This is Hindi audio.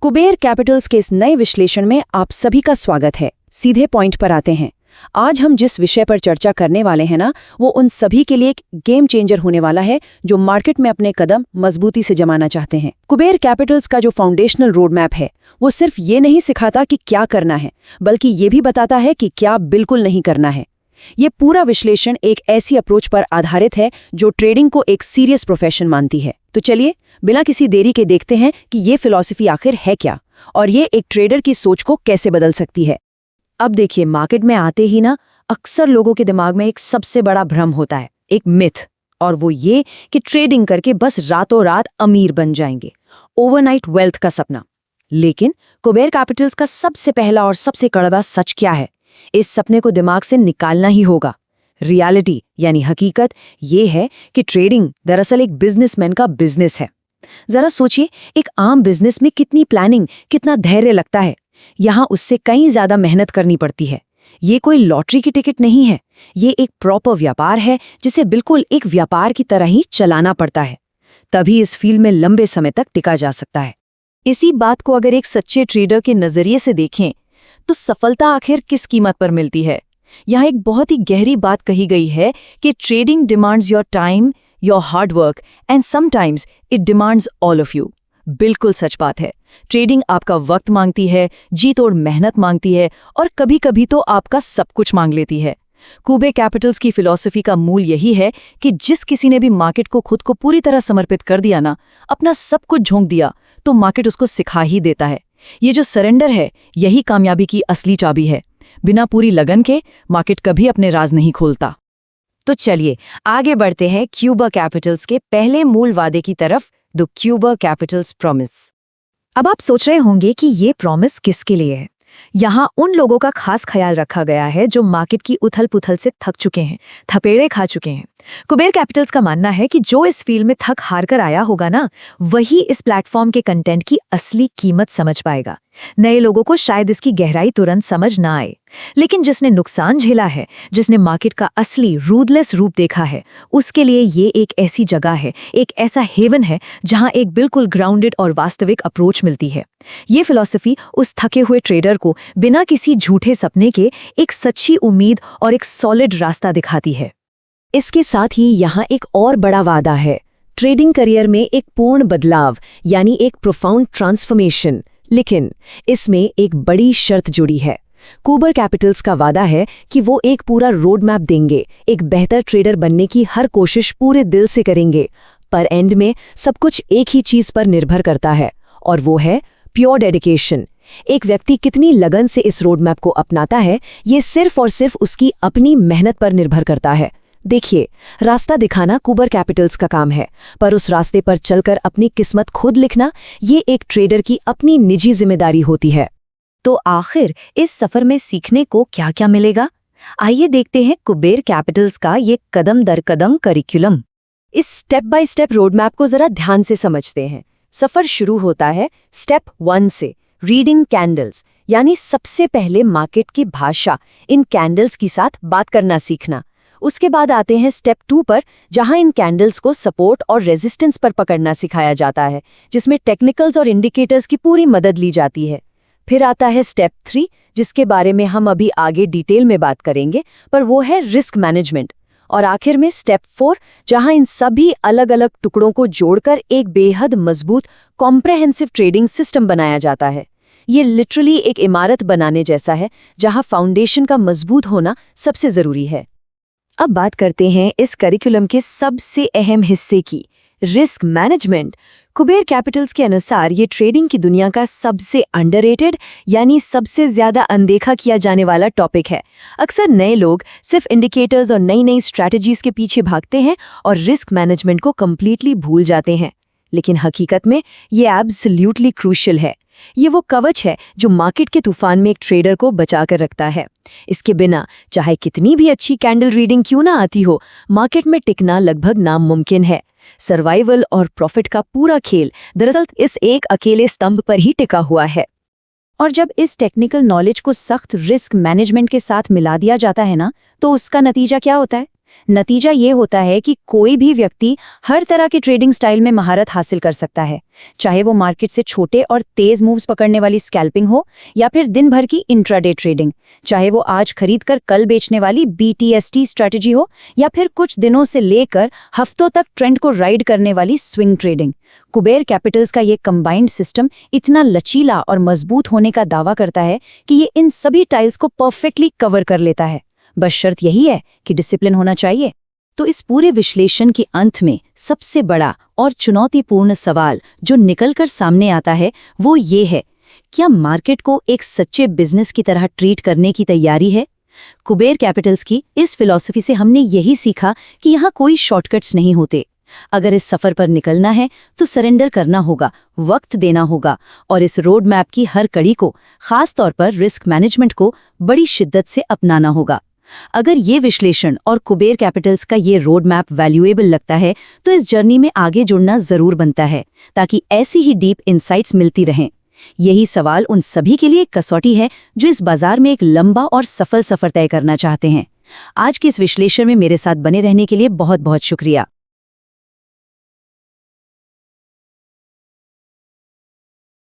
कुबेर कैपिटल्स के इस नए विश्लेषण में आप सभी का स्वागत है। सीधे पॉइंट पर आते हैं। आज हम जिस विषय पर चर्चा करने वाले हैं ना, वो उन सभी के लिए एक गेम चेंजर होने वाला है जो मार्केट में अपने कदम मजबूती से जमाना चाहते हैं। कुबेर कैपिटल्स का जो फाउंडेशनल रोड मैप है, वो सिर्फ ये नहीं सिखाता कि क्या करना है, बल्कि ये भी बताता है कि क्या बिल्कुल नहीं करना है। ये पूरा विश्लेषण एक ऐसी अप्रोच पर आधारित है जो ट्रेडिंग को एक सीरियस प्रोफेशन मानती है। तो चलिए बिना किसी देरी के देखते हैं कि ये फिलॉसफी आखिर है क्या और ये एक ट्रेडर की सोच को कैसे बदल सकती है। अब देखिए, मार्केट में आते ही ना अक्सर लोगों के दिमाग में एक सबसे बड़ा भ्रम होता है, एक मिथ, और वो ये कि ट्रेडिंग करके बस रातों रात अमीर बन जाएंगे, ओवरनाइट वेल्थ का सपना। लेकिन कुबेर कैपिटल्स का सबसे पहला और सबसे कड़वा सच क्या है? इस सपने को दिमाग से निकालना ही होगा। रियलिटी यानी हकीकत ये है कि ट्रेडिंग दरअसल एक बिजनेसमैन का बिजनेस है। जरा सोचिए, एक आम बिजनेस में कितनी प्लानिंग, कितना धैर्य लगता है। यहाँ उससे कहीं ज्यादा मेहनत करनी पड़ती है। ये कोई लॉटरी की टिकट नहीं है, ये एक प्रॉपर व्यापार है जिसे बिल्कुल एक व्यापार की तरह ही चलाना पड़ता है। तभी इस फील्ड में लंबे समय तक टिका जा सकता है। इसी बात को अगर एक सच्चे ट्रेडर के नजरिए से देखें तो सफलता आखिर किस कीमत पर मिलती है? यहाँ एक बहुत ही गहरी बात कही गई है कि trading demands your time, your hard work and sometimes it demands all of you. बिल्कुल सच बात है। ट्रेडिंग आपका वक्त मांगती है, जी तोड़ मेहनत मांगती है और कभी कभी तो आपका सब कुछ मांग लेती है। कुबेर कैपिटल्स की फिलॉसफी का मूल यही है कि जिस किसी ने भी मार्केट को खुद को पूरी तरह समर्पित कर दिया ना, अपना सब कुछ झोंक दिया, तो मार्केट उसको सिखा ही देता है। ये जो सरेंडर है, यही कामयाबी की असली चाबी है। बिना पूरी लगन के मार्केट कभी अपने राज नहीं खोलता। तो चलिए आगे बढ़ते हैं कुबेर कैपिटल्स के पहले मूल वादे की तरफ, द कुबेर कैपिटल्स प्रॉमिस। अब आप सोच रहे होंगे कि ये प्रॉमिस किसके लिए है। यहाँ उन लोगों का खास ख्याल रखा गया है जो मार्केट की उथल पुथल से थक चुके हैं, थपेड़े खा चुके हैं। कुबेर कैपिटल्स का मानना है कि जो इस फील्ड में थक हार कर आया होगा ना, वही इस प्लेटफॉर्म के कंटेंट की असली कीमत समझ पाएगा। नए लोगों को शायद इसकी गहराई तुरंत समझ ना आए, लेकिन जिसने नुकसान झेला है, जिसने मार्केट का असली रूदलेस रूप देखा है, उसके लिए ये एक ऐसी जगह है, एक ऐसा हेवन है जहां एक बिल्कुल ग्राउंडेड और वास्तविक अप्रोच मिलती है। ये फिलॉसफी उस थके हुए ट्रेडर को बिना किसी झूठे सपने के एक सच्ची उम्मीद और एक सॉलिड रास्ता दिखाती है। इसके साथ ही यहाँ एक और बड़ा वादा है, ट्रेडिंग करियर में एक पूर्ण बदलाव, यानी एक प्रोफाउंड ट्रांसफॉर्मेशन। लेकिन इसमें एक बड़ी शर्त जुड़ी है। कुबेर कैपिटल्स का वादा है कि वो एक पूरा रोड मैप देंगे, एक बेहतर ट्रेडर बनने की हर कोशिश पूरे दिल से करेंगे, पर एंड में सब कुछ एक ही चीज पर निर्भर करता है, और वो है प्योर डेडिकेशन। एक व्यक्ति कितनी लगन से इस रोड मैप को अपनाता है, ये सिर्फ और सिर्फ उसकी अपनी मेहनत पर निर्भर करता है। देखिए, रास्ता दिखाना कुबेर कैपिटल्स का काम है, पर उस रास्ते पर चलकर अपनी किस्मत खुद लिखना, ये एक ट्रेडर की अपनी निजी जिम्मेदारी होती है। तो आखिर इस सफर में सीखने को क्या-क्या मिलेगा? आइए देखते हैं कुबेर कैपिटल्स का ये कदम दर कदम करिकुलम। इस step by step road map को जरा ध्यान से समझते हैं। सफर शुरू होता है स्टेप 1 से, रीडिंग कैंडल्स, यानी सबसे पहले मार्केट की भाषा, इन कैंडल्स के साथ बात करना सीखना। उसके बाद आते हैं स्टेप 2 पर, जहां इन कैंडल्स को सपोर्ट और रेजिस्टेंस पर पकड़ना सिखाया जाता है, जिसमें टेक्निकल्स और इंडिकेटर्स की पूरी मदद ली जाती है। फिर आता है स्टेप 3, जिसके बारे में हम अभी आगे डिटेल में बात करेंगे, पर वो है रिस्क मैनेजमेंट। और आखिर में स्टेप 4, जहां इन सभी अलग अलग टुकड़ों को जोड़कर एक बेहद मजबूत कॉम्प्रहेंसिव ट्रेडिंग सिस्टम बनाया जाता है। ये लिटरली एक इमारत बनाने जैसा है, जहां फाउंडेशन का मजबूत होना सबसे जरूरी है। अब बात करते हैं इस करिकुलम के सबसे अहम हिस्से की, रिस्क मैनेजमेंट। कुबेर कैपिटल्स के अनुसार ये ट्रेडिंग की दुनिया का सबसे अंडररेटेड, यानी सबसे ज्यादा अनदेखा किया जाने वाला टॉपिक है। अक्सर नए लोग सिर्फ इंडिकेटर्स और नई नई स्ट्रैटेजीज के पीछे भागते हैं और रिस्क मैनेजमेंट को कंप्लीटली भूल जाते हैं। लेकिन हकीकत में ये एब्सोल्युटली क्रूशियल है। ये वो कवच है जो मार्केट के तूफान में एक ट्रेडर को बचा कर रखता है। इसके बिना चाहे कितनी भी अच्छी कैंडल रीडिंग क्यों ना आती हो, मार्केट में टिकना लगभग नामुमकिन है। सर्वाइवल और प्रॉफिट का पूरा खेल दरअसल इस एक अकेले स्तंभ पर ही टिका हुआ है। और जब इस टेक्निकल नॉलेज को सख्त रिस्क मैनेजमेंट के साथ मिला दिया जाता है ना, तो उसका नतीजा क्या होता है? नतीजा ये होता है कि कोई भी व्यक्ति हर तरह के ट्रेडिंग स्टाइल में महारत हासिल कर सकता है, चाहे वो मार्केट से छोटे और तेज मूव्स पकड़ने वाली स्कैल्पिंग हो या फिर दिन भर की इंट्राडे ट्रेडिंग, चाहे वो आज खरीद कर कल बेचने वाली BTST स्ट्रैटेजी हो या फिर कुछ दिनों से लेकर हफ्तों तक ट्रेंड को राइड करने वाली स्विंग ट्रेडिंग। कुबेर कैपिटल्स का ये कंबाइंड सिस्टम इतना लचीला और मजबूत होने का दावा करता है कि ये इन सभी टाइल्स को परफेक्टली कवर कर लेता है। बस शर्त यही है कि डिसिप्लिन होना चाहिए। तो इस पूरे विश्लेषण के अंत में सबसे बड़ा और चुनौतीपूर्ण सवाल जो निकलकर सामने आता है वो ये है, क्या मार्केट को एक सच्चे बिजनेस की तरह ट्रीट करने की तैयारी है? कुबेर कैपिटल्स की इस फिलॉसफी से हमने यही सीखा कि यहाँ कोई शॉर्टकट्स नहीं होते। अगर इस सफर पर निकलना है तो सरेंडर करना होगा, वक्त देना होगा और इस रोड मैप की हर कड़ी को, खास तौर पर रिस्क मैनेजमेंट को बड़ी शिद्दत से अपनाना होगा। अगर ये विश्लेषण और कुबेर कैपिटल्स का ये रोड मैप वैल्यूएबल लगता है तो इस जर्नी में आगे जुड़ना जरूर बनता है, ताकि ऐसी ही डीप इंसाइट्स मिलती रहें। यही सवाल उन सभी के लिए एक कसौटी है जो इस बाजार में एक लंबा और सफल सफर तय करना चाहते हैं। आज के इस विश्लेषण में मेरे साथ बने रहने के लिए बहुत बहुत शुक्रिया।